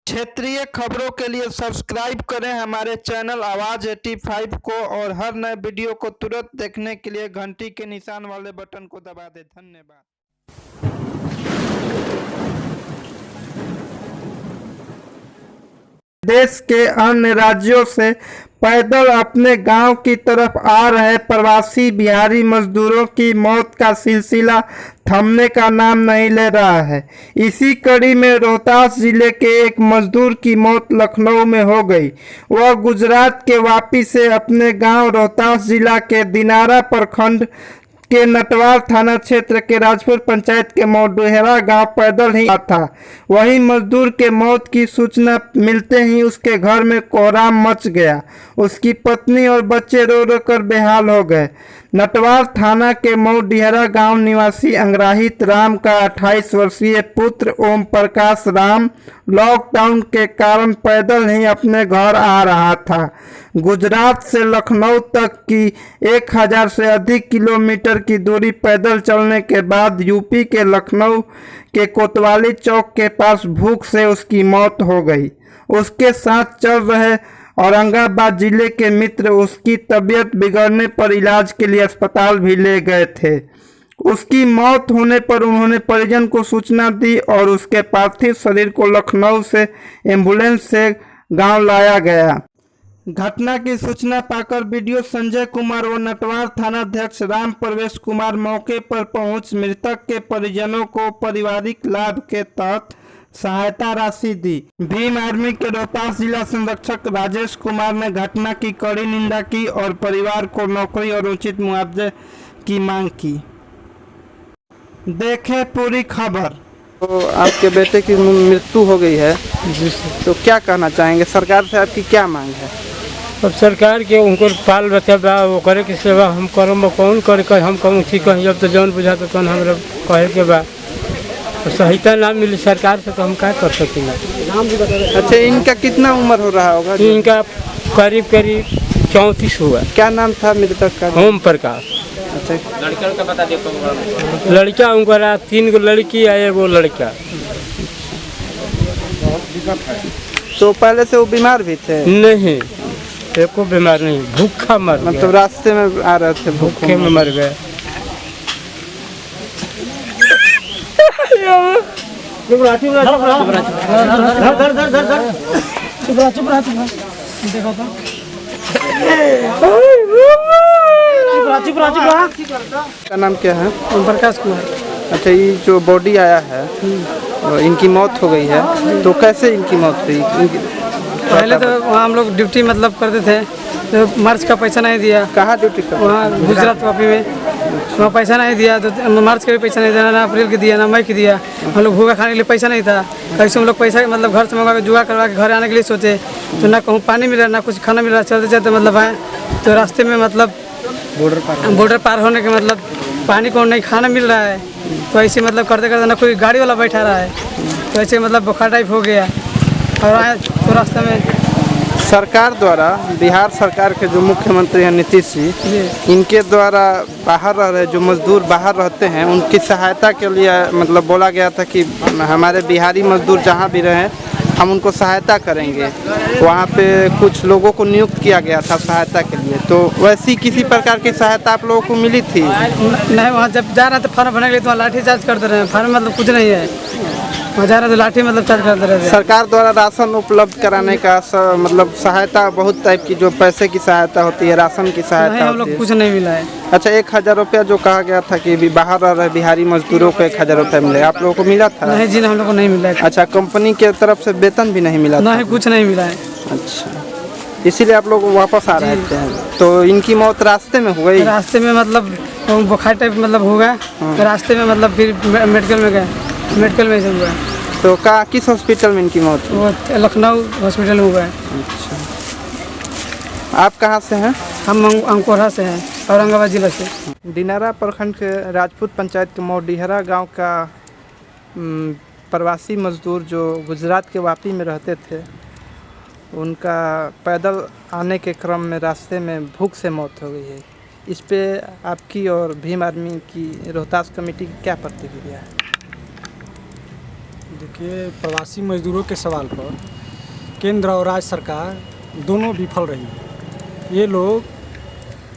क्षेत्रीय खबरों के लिए सब्सक्राइब करें हमारे चैनल आवाज 85 को और हर नए वीडियो को तुरंत देखने के लिए घंटी के निशान वाले बटन को दबा दें। धन्यवाद। देश के अन्य राज्यों से पैदल अपने गांव की तरफ आ रहे प्रवासी बिहारी मजदूरों की मौत का सिलसिला थमने का नाम नहीं ले रहा है। इसी कड़ी में रोहतास जिले के एक मजदूर की मौत लखनऊ में हो गई। वह गुजरात के वापी से अपने गांव रोहतास जिला के दिनारा प्रखंड के नटवार थाना क्षेत्र के राजपुर पंचायत के मौडुहेरा गांव पैदल ही था। वहीं मजदूर के मौत की सूचना मिलते ही उसके घर में कोहराम मच गया। उसकी पत्नी और बच्चे रो रो कर बेहाल हो गए। नटवार थाना के मौडुहेरा गांव निवासी अंग्राहित राम का 28 वर्षीय पुत्र ओम प्रकाश राम लॉकडाउन के कारण पैदल ही अपने घर आ रहा था। गुजरात से लखनऊ तक की 1000 से अधिक किलोमीटर की दूरी पैदल चलने के बाद यूपी के लखनऊ के कोतवाली चौक के पास भूख से उसकी मौत हो गई। उसके साथ चल रहे औरंगाबाद जिले के मित्र उसकी तबीयत बिगड़ने पर इलाज के लिए अस्पताल भी ले गए थे। उसकी मौत होने पर उन्होंने परिजन को सूचना दी और उसके पार्थिव शरीर को लखनऊ से एम्बुलेंस से गांव लाया गया। घटना की सूचना पाकर बीडीओ संजय कुमार व नटवार थानाध्यक्ष राम प्रवेश कुमार मौके पर पहुंच मृतक के परिजनों को पारिवारिक लाभ के तहत सहायता राशि दी। भीम आर्मी के रोहतास जिला संरक्षक राजेश कुमार ने घटना की कड़ी निंदा की और परिवार को नौकरी और उचित मुआवजे की मांग की। देखें पूरी खबर। तो आपके बेटे की मृत्यु हो गई है तो क्या कहना चाहेंगे? सरकार से आपकी क्या मांग है? अब सरकार के उनको पाल बच्चा बा वो करे के सेवा हम करम कौन कर हम कहूँ ठीक है। जब तो जौन बुझा तो कौन हमरा कहे के बा तो सहायता ना मिली सरकार से तो हम क्या कर सकेंगे। अच्छा, इनका कितना उम्र हो रहा होगा? इनका करीब 34 हुआ। क्या नाम था मृतक का? ओम प्रकाश। अच्छा, लड़का का बता दियो। लड़का उनका 3 गो लड़की है, 1 गो लड़का। तो पहले से वो बीमार भी थे? नहीं, एको बीमार नहीं, भूखा मर गया। मतलब रास्ते में आ रहे थे भूखे में मर गए। का नाम क्या है? ओम प्रकाश कुमार। अच्छा, ये जो बॉडी आया है इनकी मौत हो गई है तो कैसे इनकी मौत हुई? पहले तो वहाँ हम लोग ड्यूटी मतलब करते थे तो मार्च का पैसा नहीं दिया। कहाँ ड्यूटी करते? वहाँ गुजरात वापी में वहाँ पैसा नहीं दिया तो मार्च का भी पैसा नहीं दिया, ना अप्रैल के दिया ना मई के दिया। हम लोग भूखा खाने के लिए पैसा नहीं था। कैसे हम लोग पैसा मतलब घर से मंगा के जुगाड़ करवा के घर आने के लिए सोचे तो ना कहूँ पानी मिला ना कुछ खाना मिला। चलते चलते मतलब आए तो रास्ते में मतलब बॉर्डर पार होने के मतलब पानी को नहीं खाना मिल रहा है। तो ऐसे मतलब करते करते ना कोई गाड़ी वाला बैठा रहा है तो ऐसे मतलब बुखार टाइप हो गया और आए तो रास्ते में सरकार द्वारा, बिहार सरकार के जो मुख्यमंत्री हैं नीतीश जी, इनके द्वारा बाहर रह रहे जो मजदूर बाहर रहते हैं उनकी सहायता के लिए मतलब बोला गया था कि हमारे बिहारी मजदूर जहाँ भी रहें हम उनको सहायता करेंगे। वहाँ पे कुछ लोगों को नियुक्त किया गया था सहायता के लिए। तो वैसी किसी प्रकार की सहायता आप लोगों को मिली थी? नहीं, वहाँ जब जा रहे थे फॉर्म भरने के लिए तो लाठी चार्ज करते रहे। फॉर्म मतलब कुछ नहीं है, वहाँ जा रहे तो लाठी मतलब चार्ज करते रहे। सरकार द्वारा राशन उपलब्ध कराने का मतलब सहायता बहुत टाइप की, जो पैसे की सहायता होती है, राशन की सहायता हम लोग कुछ नहीं मिला है। अच्छा, 1000 रुपया जो कहा गया था कि बाहर रह रहे बिहारी मजदूरों को 1000 रुपया मिले, आप लोगों को मिला था? नहीं जी, हम लोग को नहीं मिला है। अच्छा, कंपनी के तरफ से वेतन भी नहीं मिला? नहीं, कुछ नहीं मिला है। अच्छा, इसीलिए आप लोग वापस आ रहे थे। तो इनकी मौत रास्ते में हो गई? रास्ते में मतलब बुखार टाइप मतलब हो गया। रास्ते में मतलब फिर मेडिकल में गए, मेडिकल में से हुआ। तो कहाँ, किस हॉस्पिटल में इनकी मौत? वो लखनऊ हॉस्पिटल में हुआ है। अच्छा, आप कहाँ से हैं? हम अंकोरा से हैं, औरंगाबाद जिला से। दिनारा प्रखंड के राजपूत पंचायत के मौडुहेरा गांव का प्रवासी मजदूर जो गुजरात के वापी में रहते थे, उनका पैदल आने के क्रम में रास्ते में भूख से मौत हो गई है। इस पे आपकी और भीम आर्मी की रोहतास कमेटी की क्या प्रतिक्रिया है? देखिए, प्रवासी मजदूरों के सवाल पर केंद्र और राज्य सरकार दोनों विफल रही। ये लोग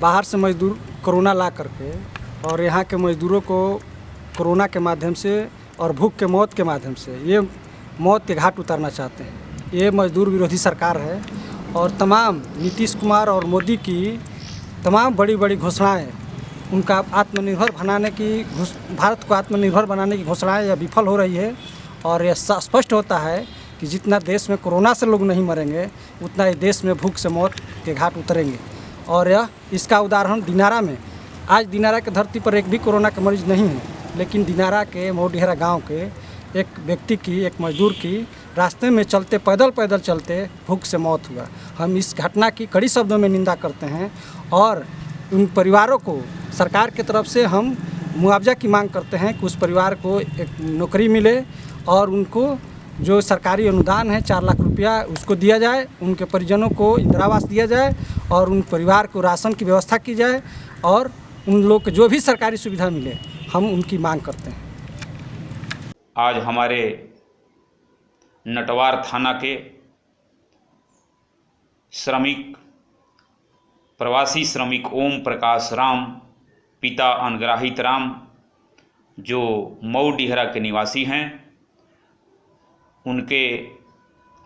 बाहर से मजदूर कोरोना ला करके और यहाँ के मजदूरों को कोरोना के माध्यम से और भूख के मौत के माध्यम से ये मौत के घाट उतारना चाहते हैं। ये मजदूर विरोधी सरकार है और तमाम नीतीश कुमार और मोदी की तमाम बड़ी बड़ी घोषणाएं, उनका आत्मनिर्भर बनाने की भारत को आत्मनिर्भर बनाने की घोषणाएं यह विफल हो रही है। और यह स्पष्ट होता है कि जितना देश में कोरोना से लोग नहीं मरेंगे उतना ही देश में भूख से मौत के घाट उतरेंगे। और यह इसका उदाहरण दिनारा में, आज दिनारा की धरती पर एक भी कोरोना का मरीज नहीं है, लेकिन दिनारा के मोडिहरा गांव के एक व्यक्ति की, एक मजदूर की रास्ते में चलते पैदल चलते भूख से मौत हुआ। हम इस घटना की कड़ी शब्दों में निंदा करते हैं और उन परिवारों को सरकार की तरफ से हम मुआवजा की मांग करते हैं कि उस परिवार को एक नौकरी मिले और उनको जो सरकारी अनुदान है 4 लाख रुपया उसको दिया जाए, उनके परिजनों को इंदिरावास दिया जाए और उन परिवार को राशन की व्यवस्था की जाए और उन लोग को जो भी सरकारी सुविधा मिले, हम उनकी मांग करते हैं। आज हमारे नटवार थाना के श्रमिक, प्रवासी श्रमिक ओम प्रकाश राम, पिता अनग्राहित राम, जो मऊ डिहरा के निवासी हैं, उनके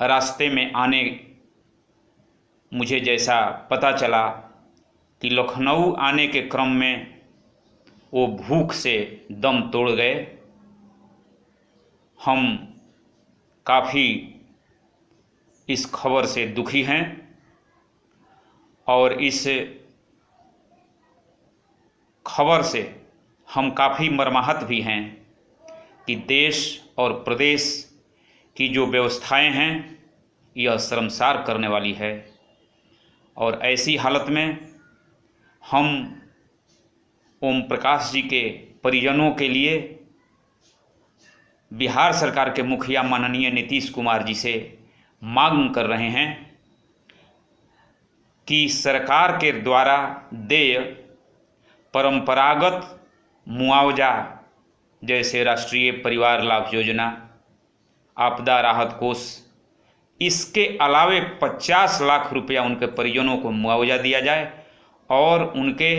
रास्ते में आने मुझे जैसा पता चला कि लखनऊ आने के क्रम में वो भूख से दम तोड़ गए। हम काफ़ी इस खबर से दुखी हैं और इस खबर से हम काफ़ी मर्माहत भी हैं कि देश और प्रदेश की जो व्यवस्थाएं हैं यह शर्मसार करने वाली है। और ऐसी हालत में हम ओम प्रकाश जी के परिजनों के लिए बिहार सरकार के मुखिया माननीय नीतीश कुमार जी से मांग कर रहे हैं कि सरकार के द्वारा देय परंपरागत मुआवजा जैसे राष्ट्रीय परिवार लाभ योजना, आपदा राहत कोष, इसके अलावे 50 लाख रुपया उनके परिजनों को मुआवजा दिया जाए और उनके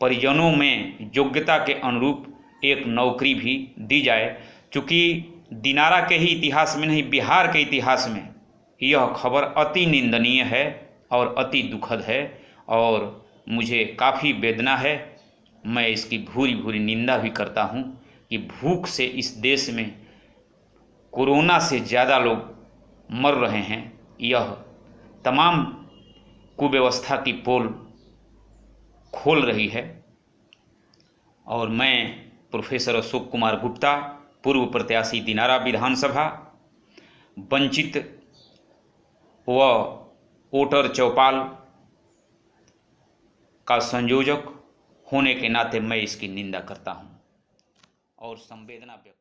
परिजनों में योग्यता के अनुरूप एक नौकरी भी दी जाए। चूँकि दिनारा के ही इतिहास में नहीं, बिहार के इतिहास में यह खबर अति निंदनीय है और अति दुखद है और मुझे काफ़ी वेदना है। मैं इसकी भूरी भूरी निंदा भी करता हूँ कि भूख से इस देश में कोरोना से ज़्यादा लोग मर रहे हैं। यह तमाम कुव्यवस्था की पोल खोल रही है। और मैं प्रोफेसर अशोक कुमार गुप्ता, पूर्व प्रत्याशी दिनारा विधानसभा, वंचित व वोटर चौपाल का संयोजक होने के नाते मैं इसकी निंदा करता हूं और संवेदना व्यक्त